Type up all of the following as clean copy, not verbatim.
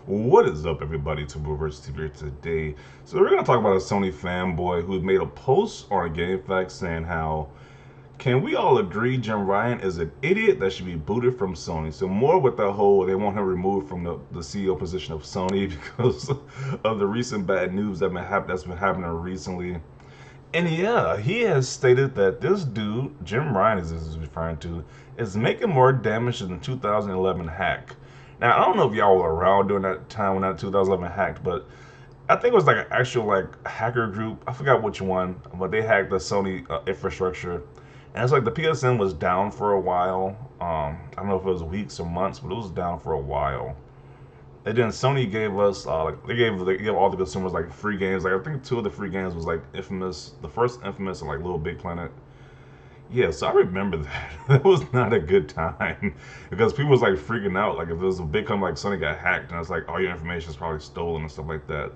What is up, everybody? To Reverse TV here today. So we're gonna talk about a Sony fanboy who made a post on GameFAQs saying how can we all agree Jim Ryan is an idiot that should be booted from Sony? So more with the whole they want him removed from the CEO position of Sony because of the recent bad news that's been happening recently. And yeah, he has stated that this dude, Jim Ryan is referring to, is making more damage than the 2011 hack. Now, I don't know if y'all were around during that time when that 2011 hacked, but I think it was like an actual like hacker group. I forgot which one, but they hacked the Sony infrastructure. And it's like the PSN was down for a while. I don't know if it was weeks or months, but it was down for a while. And then Sony gave us like they gave all the consumers like free games. Like I think two of the free games was like Infamous, the first Infamous and like Little Big Planet. Yeah, so I remember that. That was not a good time because people was like freaking out. Like if there was a big company like Sony got hacked and it's like all your information is probably stolen and stuff like that.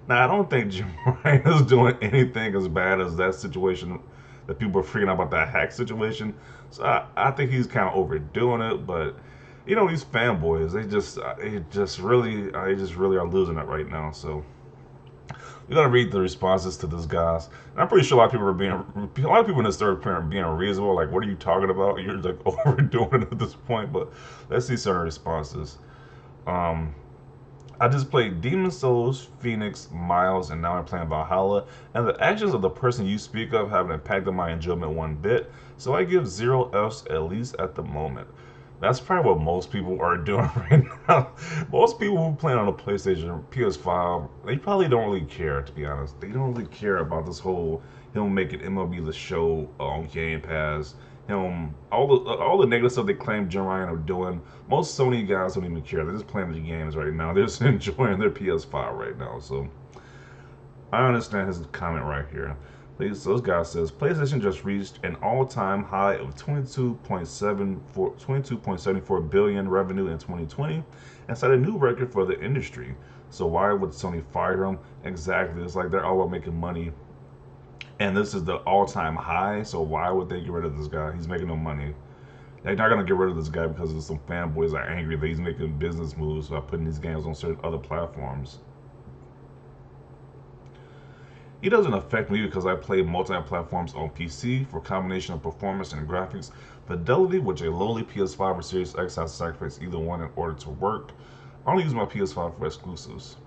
Now I don't think Jim Ryan is doing anything as bad as that situation that people are freaking out about that hack situation. So I think he's kind of overdoing it, but you know these fanboys, they just really are losing it right now. So you gotta read the responses to this guys. And I'm pretty sure a lot of people in this third parent being reasonable. Like, what are you talking about? You're like overdoing it at this point. But let's see certain responses. Um, I just played Demon Souls, Phoenix, Miles, and now I'm playing Valhalla. And the actions of the person you speak of haven't impacted my enjoyment one bit. So I give zero Fs at least at the moment. That's probably what most people are doing right now. Most people who play on a PlayStation, PS5, they probably don't really care, to be honest. They don't really care about this whole him making MLB the Show on Game Pass. Him, all the negative stuff they claim Jim Ryan are doing. Most Sony guys don't even care. They're just playing the games right now. They're just enjoying their PS5 right now. So I understand his comment right here. So this guy says PlayStation just reached an all-time high of 22.74 billion revenue in 2020 and set a new record for the industry. So why would Sony fire him? Exactly. It's like they're all about making money, and this is the all-time high. So why would they get rid of this guy? He's making no money. They're not gonna get rid of this guy because some fanboys are angry that he's making business moves by putting these games on certain other platforms. It doesn't affect me because I play multi-platforms on PC for combination of performance and graphics fidelity, which a lowly PS5 or Series X has to sacrifice either one in order to work. I only use my PS5 for exclusives.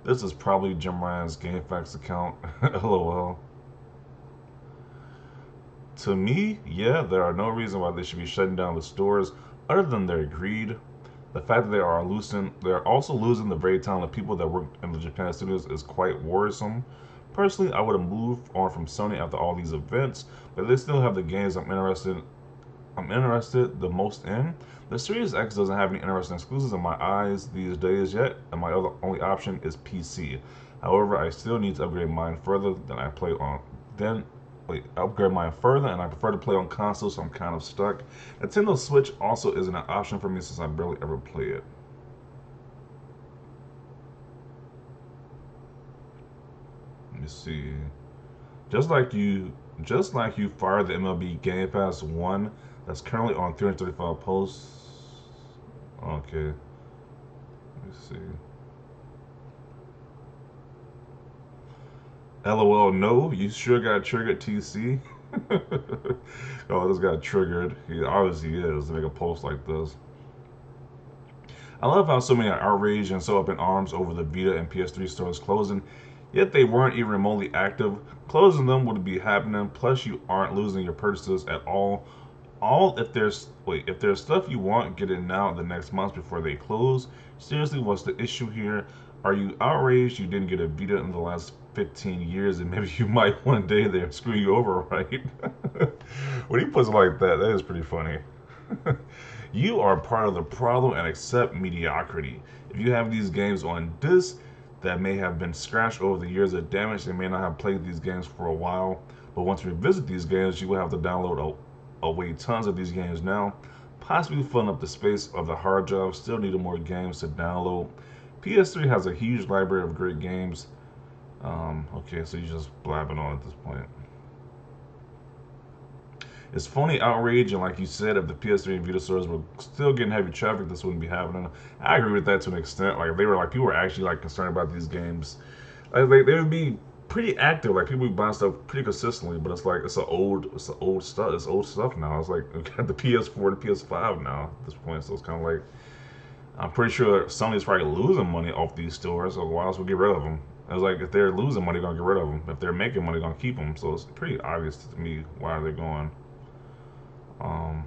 This is probably Jim Ryan's GameFAQs account. LOL. To me, yeah, there are no reason why they should be shutting down the stores other than their greed. The fact that they're also losing the very talented people that work in the Japan studios is quite worrisome. Personally, I would have moved on from Sony after all these events, but they still have the games I'm interested the most in. The Series X doesn't have any interesting exclusives in my eyes these days yet, and my only option is PC. However, I still need to upgrade mine further than I play on then upgrade mine further, and I prefer to play on console, so I'm kind of stuck. Nintendo Switch also isn't an option for me since I barely ever play it. Let me see. Just like you, just like you fired the MLB Game Pass one that's currently on 335 posts. Okay, let me see. LOL, no, you sure got triggered, TC. Oh, this got triggered. He obviously is to make a post like this. I love how so many are outraged and so up in arms over the Vita and PS3 stores closing, yet they weren't even remotely active. Closing them would be happening, plus you aren't losing your purchases at all. If there's stuff you want, get it now in the next month before they close. Seriously, what's the issue here? Are you outraged you didn't get a Vita in the last 15 years and maybe you might one day they're screwing you over, right? When he puts it like that, that is pretty funny. You are part of the problem and accept mediocrity. If you have these games on disc that may have been scratched over the years of damage, they may not have played these games for a while. But once you revisit these games, you will have to download away tons of these games now, possibly filling up the space of the hard drive. Still needed more games to download. PS3 has a huge library of great games. Okay, so you're just blabbing on at this point. It's funny outrage, and like you said, if the PS3 and Vita stores were still getting heavy traffic, this wouldn't be happening. I agree with that to an extent. Like if they were like people were actually like concerned about these games, like they would be pretty active. Like people be buying stuff pretty consistently, but it's like it's old stuff. It's old stuff now. It's like we got the PS4, the PS5 now at this point. So it's kind of like I'm pretty sure Sony's probably losing money off these stores. So why else would get rid of them? I was like, if they're losing money, they're gonna get rid of them. If they're making money, they're gonna keep them. So it's pretty obvious to me why they're going. Um,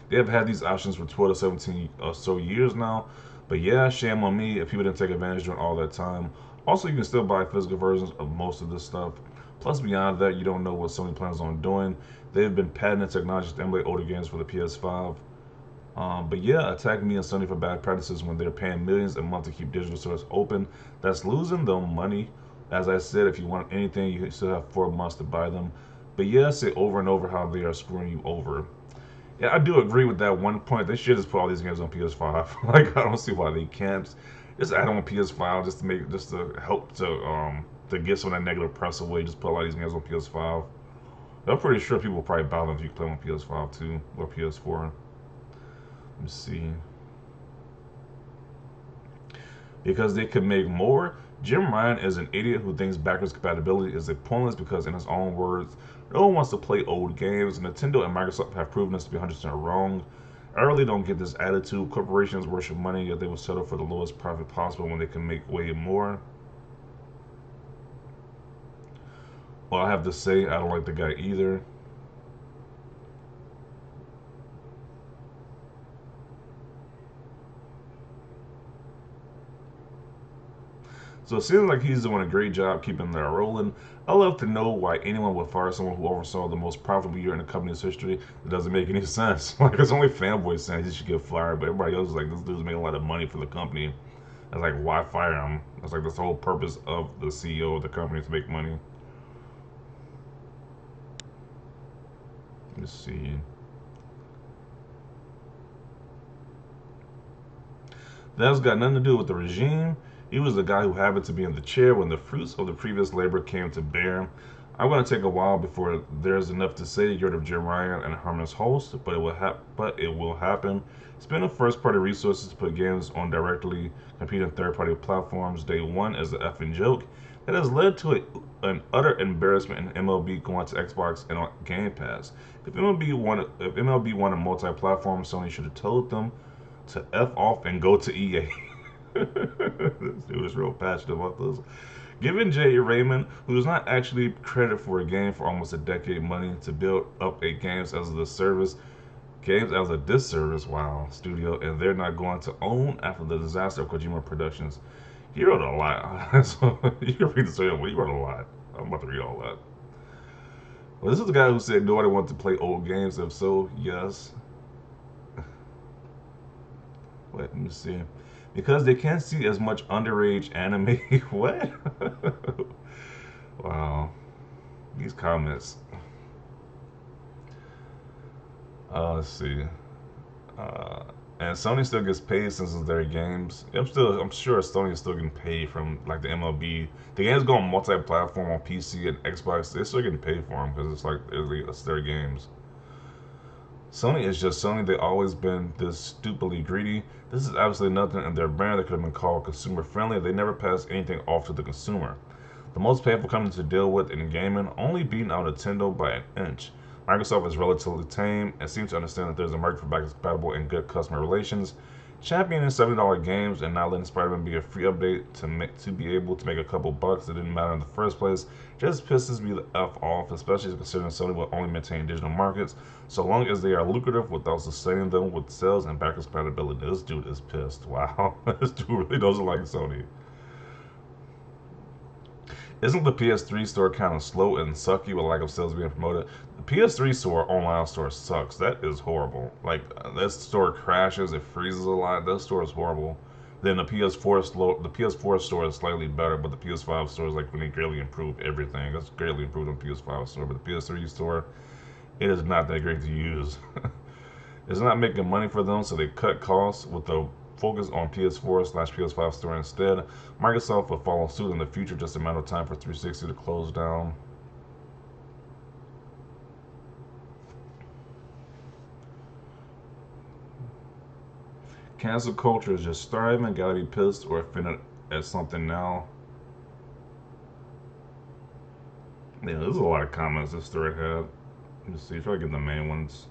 they have had these options for 12 to 17 or so years now. But yeah, shame on me if people didn't take advantage during all that time. Also, you can still buy physical versions of most of this stuff. Plus, beyond that, you don't know what Sony plans on doing. They've been patenting technology to emulate older games for the PS5. But yeah, attack me and Sony for bad practices when they're paying millions a month to keep digital stores open. That's losing them money. As I said, if you want anything, you still have 4 months to buy them. But yeah, say over and over how they are screwing you over. Yeah, I do agree with that one point. They should just put all these games on PS5. Like I don't see why they can't. Just add on PS5 just to help to get some of that negative press away. Just put a lot of these games on PS5. I'm pretty sure people will probably buy them if you play them on PS5 too or PS4. Let me see. Because they could make more. Jim Ryan is an idiot who thinks backwards compatibility is pointless because, in his own words, no one wants to play old games. Nintendo and Microsoft have proven this to be 100% wrong. I really don't get this attitude. Corporations worship money, yet they will settle for the lowest profit possible when they can make way more. Well, I have to say, I don't like the guy either. So it seems like he's doing a great job keeping that rolling. I'd love to know why anyone would fire someone who oversaw the most profitable year in the company's history. It doesn't make any sense. Like, it's only fanboys saying he should get fired, but everybody else is like, this dude's making a lot of money for the company. It's like, why fire him? That's like, that's the whole purpose of the CEO of the company to make money. Let's see. That's got nothing to do with the regime. He was the guy who happened to be in the chair when the fruits of the previous labor came to bear. I'm going to take a while before there's enough to say get rid of Jim Ryan and harmless host, but it will happen. Spending first-party resources to put games on directly competing third-party platforms day one is an effing joke. That has led to an utter embarrassment in MLB going to Xbox and on Game Pass. If MLB wanted multi-platform, Sony should have told them to F off and go to EA. This dude is real passionate about this. Giving Jay Raymond, who is not actually credited for a game for almost a decade, money to build up a games as a disservice, wow, studio, and they're not going to own after the disaster of Kojima Productions. He wrote a lot. So you can read the story, but he wrote a lot. I'm about to read all that. Well, this is the guy who said nobody wants to play old games. If so, yes. Wait, let me see. Because they can't see as much underage anime. What? Wow. These comments. Let's see. Uh, and Sony still gets paid since it's their games. I'm sure Sony is still getting paid from like the MLB. The games go on multi-platform on PC and Xbox. They're still getting paid for them because it's their games. Sony is just Sony. They've always been this stupidly greedy. This is absolutely nothing in their brand that could have been called consumer friendly. They never pass anything off to the consumer. The most painful company to deal with in gaming, only beating out Nintendo by an inch. Microsoft is relatively tame and seems to understand that there's a market for backwards compatible and good customer relations. Championing $70 games and not letting Spider-Man be a free update to be able to make a couple bucks that didn't matter in the first place just pisses me the F off, especially considering Sony will only maintain digital markets so long as they are lucrative without sustaining them with sales and backwards compatibility. This dude is pissed. Wow. This dude really doesn't like Sony. Isn't the PS3 store kind of slow and sucky with lack of sales being promoted? The PS3 store, online store, sucks. That is horrible. Like, that store crashes, it freezes a lot. That store is horrible. Then the PS4 store is slightly better, but the PS5 store is like when they greatly improved everything. It's greatly improved on the PS5 store, but the PS3 store, it is not that great to use. It's not making money for them, so they cut costs with the focus on PS4/PS5 store instead. Microsoft will follow suit in the future, just a matter of time for 360 to close down. Cancel culture is just thriving. Gotta be pissed or offended at something now. Yeah, there's a lot of comments this thread had. Let me see. Try to get the main ones.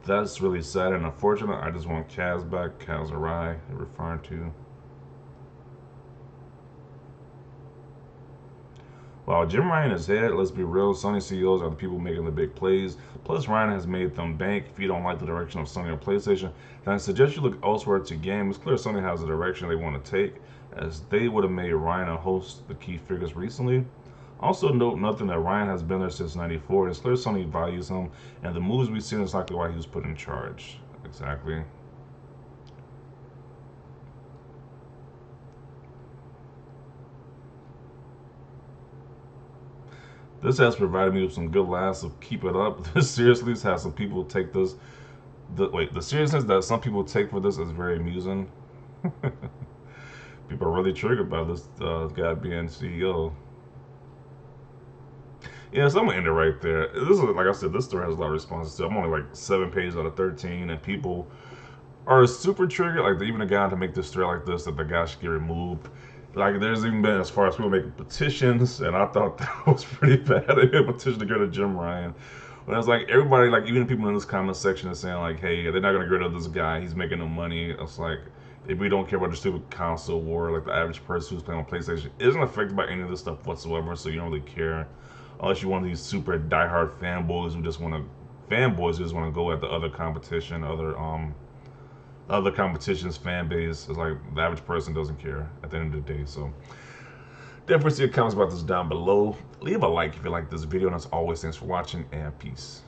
That's really sad and unfortunate. I just want Kaz back. Kaz Arai, referring to. While Jim Ryan is head, let's be real, Sony CEOs are the people making the big plays. Plus, Ryan has made them bank. If you don't like the direction of Sony or PlayStation, then I suggest you look elsewhere to game. It's clear Sony has the direction they want to take, as they would have made Ryan a host the key figures recently. Also note nothing that Ryan has been there since '94. It's clear Sony values him, and the moves we've seen is likely why he was put in charge. Exactly. This has provided me with some good laughs. So keep it up. This seriously has some people take this. The seriousness that some people take for this is very amusing. People are really triggered by this guy being CEO. Yeah, so I'm gonna end it right there. This is like I said, this story has a lot of responses to. I'm only like 7 pages out of 13, and people are super triggered. Like even a guy to make this thread like this, that the guy should get removed. Like there's even been as far as people making petitions, and I thought that was pretty bad. They made a petition to go to Jim Ryan. When it's like everybody, like even people in this comment section is saying like, hey, they're not gonna get rid of this guy. He's making no money. It's like if we don't care about the stupid console war, like the average person who's playing on PlayStation isn't affected by any of this stuff whatsoever. So you don't really care, unless you're one of these super diehard fanboys who just want to go at the other competition, other competitions fan base. Is like the average person doesn't care at the end of the day. So definitely see your comments about this down below. Leave a like if you like this video, and as always, thanks for watching and peace.